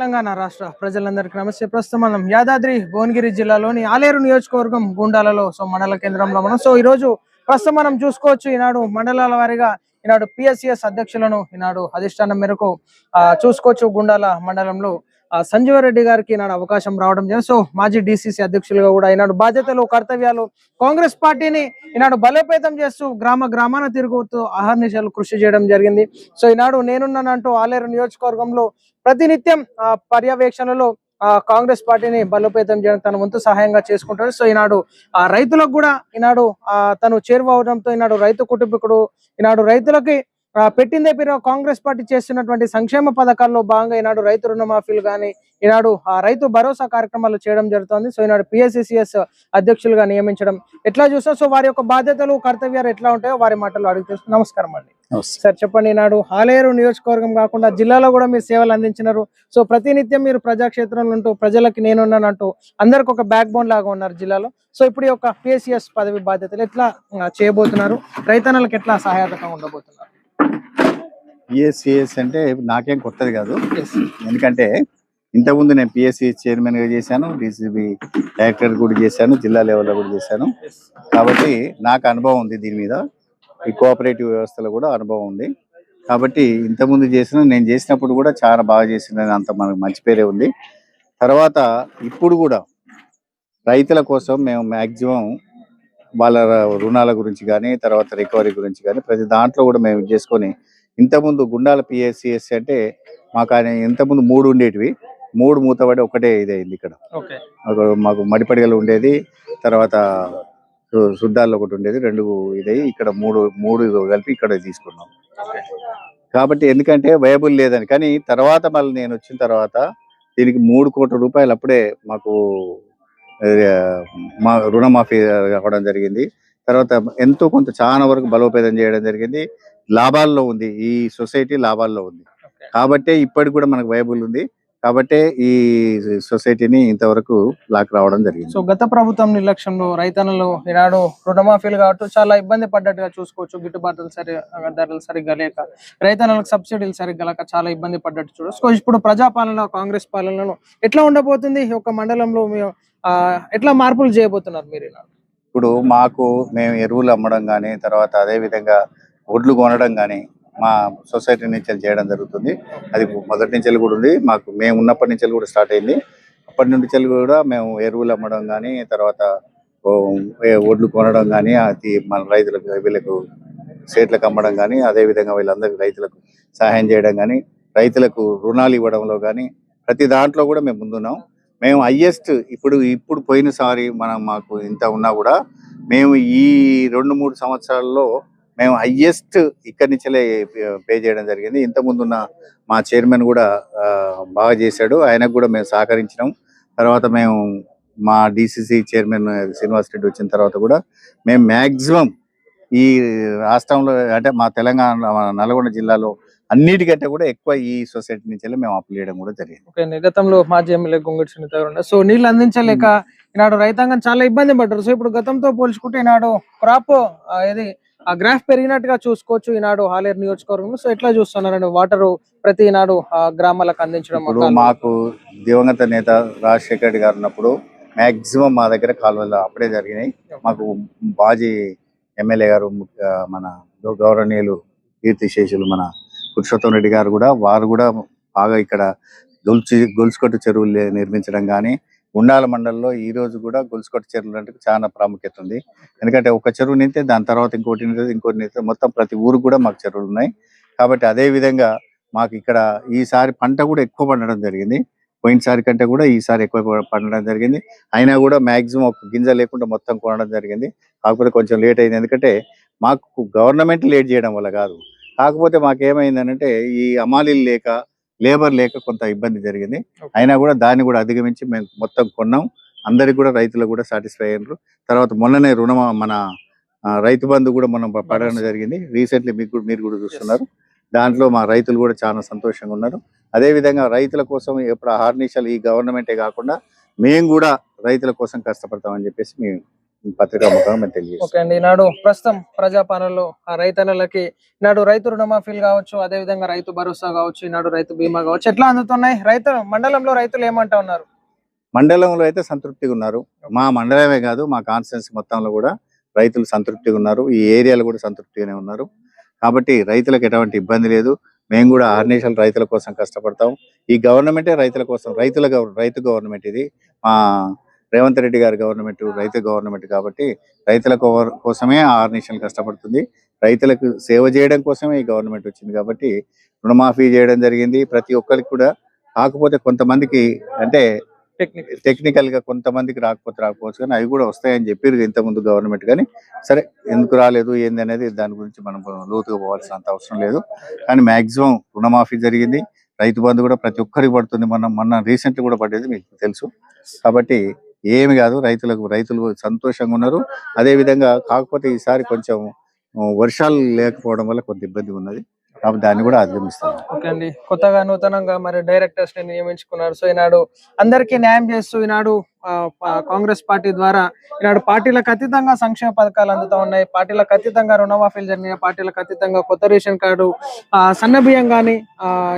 తెలంగాణ రాష్ట్ర ప్రజలందరికీ నమస్తే. ప్రస్తుతం మనం యాదాద్రి భువనగిరి జిల్లాలోని ఆలేరు నియోజకవర్గం గుండాలలో మండల కేంద్రంలో మనం ఈరోజు ప్రస్తుతం మనం చూసుకోవచ్చు. ఈనాడు మండలాల వారీగా ఈనాడు పిఎస్సిఎస్ అధ్యక్షులను ఈనాడు అధిష్టానం మేరకు చూసుకోవచ్చు. గుండాల మండలంలో సంజీవరెడ్డి గారికి ఈనాడు అవకాశం రావడం జరిగింది. మాజీ డిసిసి అధ్యక్షులుగా కూడా ఈనాడు బాధ్యతలు కర్తవ్యాలు కాంగ్రెస్ పార్టీని ఈనాడు బలోపేతం చేస్తూ గ్రామాన తిరుగుతూ అహర్నిశలు కృషి చేయడం జరిగింది. ఈనాడు నేనున్నానంటూ ఆలేరు నియోజకవర్గంలో ప్రతినిత్యం పర్యవేక్షణలో కాంగ్రెస్ పార్టీని బలోపేతం చేయడం తన వంతు సహాయంగా చేసుకుంటాడు. ఈనాడు రైతులకు కూడా ఈనాడు తను చేరువవడంతో ఈనాడు రైతు కుటుంబీకుడు ఈనాడు రైతులకి పెట్టిందే పేరు కాంగ్రెస్ పార్టీ చేస్తున్నటువంటి సంక్షేమ పథకాల్లో భాగంగా ఈనాడు రైతు రుణమాఫీలు కానీ ఈనాడు రైతు భరోసా కార్యక్రమాలు చేయడం జరుగుతుంది. ఈనాడు పిఎస్సిసిఎస్ అధ్యక్షులుగా నియమించడం ఎట్లా చూస్తా వారి యొక్క బాధ్యతలు కర్తవ్యాలు ఎట్లా ఉంటాయో వారి మాటలు అడిగి నమస్కారం అండి. సార్ చెప్పండి, ఈనాడు ఆలేరు నియోజకవర్గం కాకుండా జిల్లాలో కూడా మీరు సేవలు అందించినారు. ప్రతినిత్యం మీరు ప్రజాక్షేత్రంలో ఉంటూ ప్రజలకి నేనున్నానంటూ అందరికి ఒక బ్యాక్ బోన్ లాగా ఉన్నారు జిల్లాలో. ఇప్పుడు ఈ యొక్క పిఎస్సిఎస్ పదవి బాధ్యతలు ఎట్లా చేయబోతున్నారు, రైతన్నలకు ఎట్లా సహాయకంగా ఉండబోతున్నారు? పిఎస్సిఎస్ అంటే నాకేం కొత్తది కాదు, ఎందుకంటే ఇంతకుముందు నేను పిఎస్సి చైర్మన్ గా చేశాను, డిసిబి డైరెక్టర్ కూడా చేశాను, జిల్లా లెవెల్లో కూడా చేశాను. కాబట్టి నాకు అనుభవం ఉంది దీని మీద. ఈ కోఆపరేటివ్ వ్యవస్థలో కూడా అనుభవం ఉంది. కాబట్టి ఇంతకుముందు నేను చేసినప్పుడు కూడా చాలా బాగా చేసిన అంత మనకు మంచి పేరే ఉంది. తర్వాత ఇప్పుడు కూడా రైతుల కోసం మేము మ్యాక్సిమం వాళ్ళ రుణాల గురించి కానీ తర్వాత రికవరీ గురించి కానీ ప్రతి దాంట్లో కూడా మేము చేసుకొని, ఇంతకుముందు గుండాల పిఎస్సిఎస్ అంటే మాకు ఆయన ఇంతకుముందు 3 ఉండేటివి, 3 మూతపడి ఒకటే ఇదైంది. ఇక్కడ మాకు మడిపడిగలు ఉండేది, తర్వాత శుద్ధాల్లో ఒకటి ఉండేది, 2 ఇదై ఇక్కడ మూడు కలిపి ఇక్కడ తీసుకున్నాం. కాబట్టి ఎందుకంటే వయబుల్ లేదని. కానీ తర్వాత మళ్ళీ నేను వచ్చిన తర్వాత దీనికి 3 కోట్ల రూపాయలు అప్పుడే మాకు మా రుణమాఫీ అవ్వడం జరిగింది. తర్వాత ఎంతో కొంత చాలా వరకు బలోపేతం చేయడం జరిగింది. లాభాల్లో ఉంది, ఈ సొసైటీ లాభాల్లో ఉంది. కాబట్టి ఇప్పటికి కూడా మనకు వయబుల్ ఉంది. కాబట్టి ఈ సొసైటీని ఇంతవరకు లాక్ రావడం జరిగింది. గత ప్రభుత్వం నిర్లక్ష్యంలో రైతన్నలు ఈనాడు రుణమాఫీలు కాబట్టి చాలా ఇబ్బంది పడ్డట్టుగా చూసుకోవచ్చు. గిట్టుబాటులు ధరలు సరిగ్గా లేక రైతన్నలకు సబ్సిడీలు సరిగ్గా లేక చాలా ఇబ్బంది పడ్డట్టు చూడొచ్చు. ఇప్పుడు ప్రజాపాలన కాంగ్రెస్ పాలనలో ఎట్లా ఉండబోతుంది? ఒక మండలంలో ఎట్లా మార్పులు చేయబోతున్నారు మీరు? ఇప్పుడు మేము ఎరువులు అమ్మడం కానీ తర్వాత అదే విధంగా ఒడ్లు కొనడం కానీ మా సొసైటీ నుంచి చేయడం జరుగుతుంది. అది మొదటి నుంచి కూడా ఉంది, మేము ఉన్నప్పటి నుంచి కూడా స్టార్ట్ అయింది. అప్పటి నుంచి కూడా మేము ఎరువులు అమ్మడం కానీ తర్వాత ఒడ్లు కొనడం కానీ అది మన రైతులకు వీళ్ళకు సేట్లకు అమ్మడం కానీ అదేవిధంగా వీళ్ళందరికీ రైతులకు సహాయం చేయడం కానీ రైతులకు రుణాలు ఇవ్వడంలో కానీ ప్రతి దాంట్లో కూడా మేము ముందున్నాం. మేము హైయెస్ట్ ఇప్పుడు పోయినసారి మాకు ఇంత ఉన్నా కూడా మేము ఈ 2-3 సంవత్సరాల్లో మేము హైయెస్ట్ ఇక్కడి నుంచే పే చేయడం జరిగింది. ఇంతకుముందున్న మా చైర్మన్ కూడా బాగా చేశాడు, ఆయనకు కూడా మేము సహకరించినాం. తర్వాత మేము మా డిసిసి చైర్మన్ శ్రీనివాస్ రెడ్డి వచ్చిన తర్వాత కూడా మేము మ్యాక్సిమం ఈ రాష్ట్రంలో అంటే మా తెలంగాణ నల్గొండ జిల్లాలో అన్నిటికంటే కూడా ఎక్కువ ఈ సొసైటీ నుంచి మేము అప్లై చేయడం కూడా జరిగింది. గతంలో మాజీ ఎమ్మెల్యే గొంగడి సునీత నీళ్ళు అందించలేక ఈనాడు రైతాంగం చాలా ఇబ్బంది పడ్డారు. ఇప్పుడు గతంతో పోల్చుకుంటే ఈనాడు క్రాప్ గ్రాఫ్ పెరిగినట్టుగా చూసుకోవచ్చు ఈనాడు ఆలేరు నియోజకవర్గంలో. ఎట్లా చూస్తున్నారండి వాటర్ ప్రతి ఈనాడు గ్రామాలకు అందించడం? మాకు దివంగత నేత రాజశేఖర రెడ్డి గారు ఉన్నప్పుడు మ్యాక్సిమం మా దగ్గర కాలువలు అప్పుడే జరిగినాయి. మాకు మాజీ ఎమ్మెల్యే గారు మన గౌరవనీయులు కీర్తిశేషులు మన పురుషోత్తం రెడ్డి గారు కూడా వారు కూడా బాగా ఇక్కడ గొలుసుకొట్టు చెరువులు నిర్మించడం కానీ గుండాల మండలంలో ఈ రోజు కూడా గొలుసుకొట్టు చెరువులు అంటే చాలా ప్రాముఖ్యత ఉంది. ఎందుకంటే ఒక చెరువు నింతే దాని తర్వాత ఇంకోటి నింతే మొత్తం ప్రతి ఊరు కూడా మాకు చెరువులు ఉన్నాయి. కాబట్టి అదే విధంగా మాకు ఇక్కడ ఈసారి పంట కూడా ఎక్కువ పండడం జరిగింది. పోయినసారి కంటే కూడా ఈసారి ఎక్కువ పండడం జరిగింది. అయినా కూడా మ్యాక్సిమం ఒక గింజ లేకుండా మొత్తం కొనడం జరిగింది. కాకపోతే కొంచెం లేట్ అయింది, ఎందుకంటే మాకు గవర్నమెంట్ లేట్ చేయడం వల్ల కాదు. కాకపోతే మాకేమైందనంటే ఈ అమాలీలు లేక లేబర్ లేక కొంత ఇబ్బంది జరిగింది. అయినా కూడా దాన్ని కూడా అధిగమించి మేము మొత్తం కొన్నాం. అందరికి కూడా రైతులు కూడా సాటిస్ఫై అయ్యారు. తర్వాత మొన్ననే మన రైతు బంధు కూడా మనం పడడం జరిగింది. రీసెంట్లీ మీరు కూడా చూస్తున్నారు. దాంట్లో మా రైతులు కూడా చాలా సంతోషంగా ఉన్నారు. అదే విధంగా రైతుల కోసం ఎప్పుడు అహర్నిశలు ఈ గవర్నమెంటే కాకుండా మేము కూడా రైతుల కోసం కష్టపడతామని చెప్పేసి మేము పత్రికా ముఖంగా మేము తెలియజేస్తాం. ఓకే అండి, ఈనాడు ప్రస్తుతం ప్రజాపాలనలో ఆ రైతన్నలకి ఈనాడు రైతు రుణమాఫీలు కావచ్చు, అదే విధంగా రైతు భరోసా కావచ్చు, ఈనాడు రైతు బీమా కావచ్చు, ఎట్లా అందుతున్నాయి? మండలంలో రైతులు ఏమంటా ఉన్నారు? మండలంలో అయితే సంతృప్తిగా ఉన్నారు. మా మండలమే కాదు, మా కాన్స్టిట్యున్సీ మొత్తంలో కూడా రైతులు సంతృప్తిగా ఉన్నారు. ఈ ఏరియాలో కూడా సంతృప్తిగానే ఉన్నారు. కాబట్టి రైతులకు ఎటువంటి ఇబ్బంది లేదు. మేము కూడా ఆర్నేషనల్ రైతుల కోసం కష్టపడతాం. ఈ గవర్నమెంటే రైతుల కోసం, రైతు గవర్నమెంట్ ఇది. మా రేవంత్ రెడ్డి గారి గవర్నమెంట్ రైతు గవర్నమెంట్ కాబట్టి రైతుల కోసమే ఆర్నేషనల్ కష్టపడుతుంది. రైతులకు సేవ చేయడం కోసమే ఈ గవర్నమెంట్ వచ్చింది కాబట్టి రుణమాఫీ చేయడం జరిగింది ప్రతి ఒక్కరికి కూడా. కాకపోతే కొంతమందికి అంటే టెక్నికల్ గా కొంతమందికి రాకపోవచ్చు, కానీ అవి కూడా వస్తాయని చెప్పారు ఇంతకుముందు గవర్నమెంట్. కానీ సరే, ఎందుకు రాలేదు ఏంది అనేది దాని గురించి మనం లోతుగా పోవాల్సినంత అవసరం లేదు. కానీ మాక్సిమం రుణమాఫీ జరిగింది. రైతు బంధు కూడా ప్రతి ఒక్కరికి పడుతుంది. మొన్న రీసెంట్ కూడా పడ్డది, మీకు తెలుసు. కాబట్టి ఏమి కాదు, రైతులు సంతోషంగా ఉన్నారు. అదే విధంగా కాకపోతే ఈసారి కొంచెం వర్షాలు లేకపోవడం వల్ల కొంత ఇబ్బంది ఉన్నది. కాబట్టి దాన్ని కూడా అధిగమిస్తాం. ఓకే అండి, కొత్తగా నూతనంగా మరి డైరెక్టర్స్ ని నియమించుకున్నారు. సో ఈనాడు అందరికీ న్యాయం చేస్తూ ఈనాడు కాంగ్రెస్ పార్టీ ద్వారా ఈనాడు పార్టీలకు అతీతంగా సంక్షేమ పథకాలు అందుతా ఉన్నాయి. పార్టీలకు అతీతంగా రుణమాఫీలు జరిగినాయి. పార్టీలకు అతీతంగా కొత్త రేషన్ కార్డు, సన్న బియ్యం కానీ,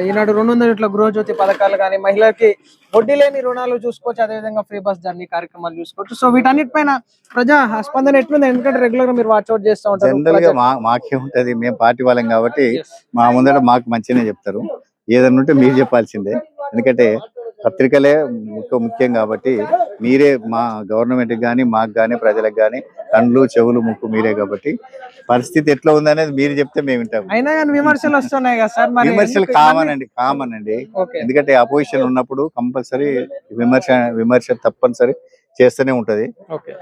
ఈనాడు 200 యూనిట్ల గృహజ్యోతి పథకాలు కానీ, మహిళలకి వడ్డీ లేని రుణాలు చూసుకోవచ్చు, అదేవిధంగా ఫ్రీ బస్ జర్నీ కార్యక్రమాలు చూసుకోవచ్చు. సో వీటన్నిటిపైన ప్రజా స్పందన ఎట్లుంది? ఎందుకంటే రెగ్యులర్ గా మీరు వాచ్అవుట్ చేస్తూ ఉంటారు. జనరల్ గా మాకే ఉంటది, మేము పార్టీ వాళ్ళం కాబట్టి మా ముందర మాకు మంచిగానే చెప్తారు. ఏదన్నా ఉంటే మీరు చెప్పాల్సిందే. ఎందుకంటే పత్రికలే ముఖ్యం కాబట్టి మీరే మా గవర్నమెంట్ కానీ మాకు కానీ ప్రజలకు కానీ కళ్ళు చెవులు ముక్కు మీరే కాబట్టి పరిస్థితి ఎట్లా ఉందనేది మీరు చెప్తే మేము వింటాం. అయినా కానీ విమర్శలు వస్తున్నాయి కదా సార్? విమర్శలు కామన్ అండి. ఎందుకంటే అపోజిషన్ ఉన్నప్పుడు కంపల్సరీ విమర్శ తప్పనిసరి చేస్తూనే ఉంటది.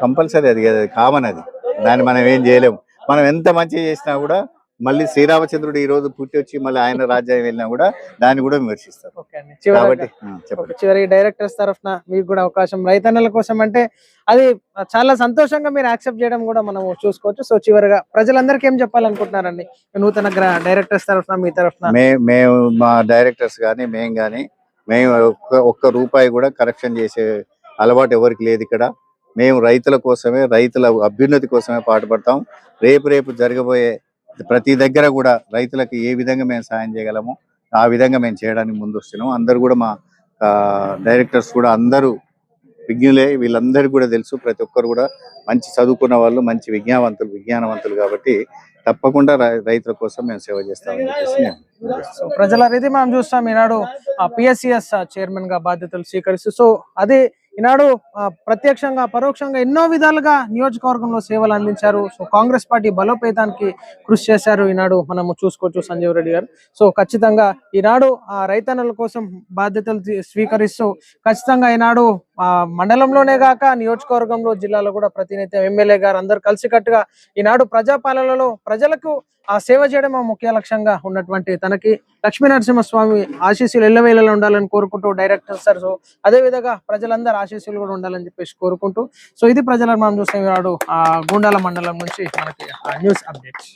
కంపల్సరీ అది కామన్. అది దాన్ని మనం ఏం చేయలేము. మనం ఎంత మంచి చేసినా కూడా మళ్ళీ శ్రీరామచంద్రుడు ఈ రోజు పుట్టి వచ్చి మళ్ళీ ఆయన రాజ్యం వెళ్ళినా కూడా దాన్ని కూడా విమర్శిస్తారు. కాబట్టి చివరి డైరెక్టర్స్ తరఫున మీకు కూడా అవకాశం, రైతన్నల కోసం అంటే అది చాలా సంతోషంగా మీరు యాక్సెప్ట్ చేయడం కూడా మనం చూసుకోవచ్చు. సో చివరిగా ప్రజలందరికీ ఏం చెప్పాలనుకుంటున్నారండి నూతన డైరెక్టర్స్ తరఫున, మీ తరఫున? మేము మా డైరెక్టర్స్ కానీ మేము ఒక్క రూపాయి కూడా కరెక్షన్ చేసే అలవాటు ఎవరికి లేదు ఇక్కడ. మేము రైతుల కోసమే, రైతుల అభ్యున్నతి కోసమే పాటుపడతాం. రేపు జరగబోయే ప్రతి దగ్గర కూడా రైతులకు ఏ విధంగా మేము సాయం చేయగలమో ఆ విధంగా మేము చేయడానికి ముందు వస్తున్నాం. అందరు కూడా మా డైరెక్టర్స్ కూడా అందరూ విజ్ఞులే, వీళ్ళందరికీ కూడా తెలుసు. ప్రతి ఒక్కరు కూడా మంచి చదువుకున్న వాళ్ళు, మంచి విజ్ఞానవంతులు కాబట్టి తప్పకుండా రైతుల కోసం మేము సేవ చేస్తామని చెప్పేసి ప్రజల రీతి మనం చూస్తాం. ఈనాడు PSCS చైర్మన్ గా బాధ్యతలు స్వీకరిస్తూ, సో అదే ఈనాడు ప్రత్యక్షంగా పరోక్షంగా ఎన్నో విధాలుగా నియోజకవర్గంలో సేవలు అందించారు. సో కాంగ్రెస్ పార్టీ బలోపేతానికి కృషి చేశారు. ఈనాడు మనము చూసుకోవచ్చు సంజీవ్ రెడ్డి గారు. సో ఖచ్చితంగా ఈనాడు రైతన్నల కోసం బాధ్యతలు స్వీకరిస్తూ ఖచ్చితంగా ఈనాడు మండలంలోనే కాక నియోజకవర్గంలో, జిల్లాలో కూడా ప్రతినిత్యం ఎమ్మెల్యే గారు అందరు కలిసికట్టుగా ఈనాడు ప్రజాపాలనలో ప్రజలకు సేవ చేయడం ముఖ్య లక్ష్యంగా ఉన్నటువంటి తనకి లక్ష్మీనరసింహస్వామి ఆశీస్సులు ఎల్లవేళలా ఉండాలని కోరుకుంటూ డైరెక్టర్ సార్, సో అదే విధంగా ప్రజలందరూ ఆశీస్సులు కూడా ఉండాలని చెప్పేసి కోరుకుంటూ, సో ఇది ప్రజలను మనం చూస్తాం ఈనాడు గూండాల మండలం నుంచి మనకి న్యూస్ అప్డేట్స్.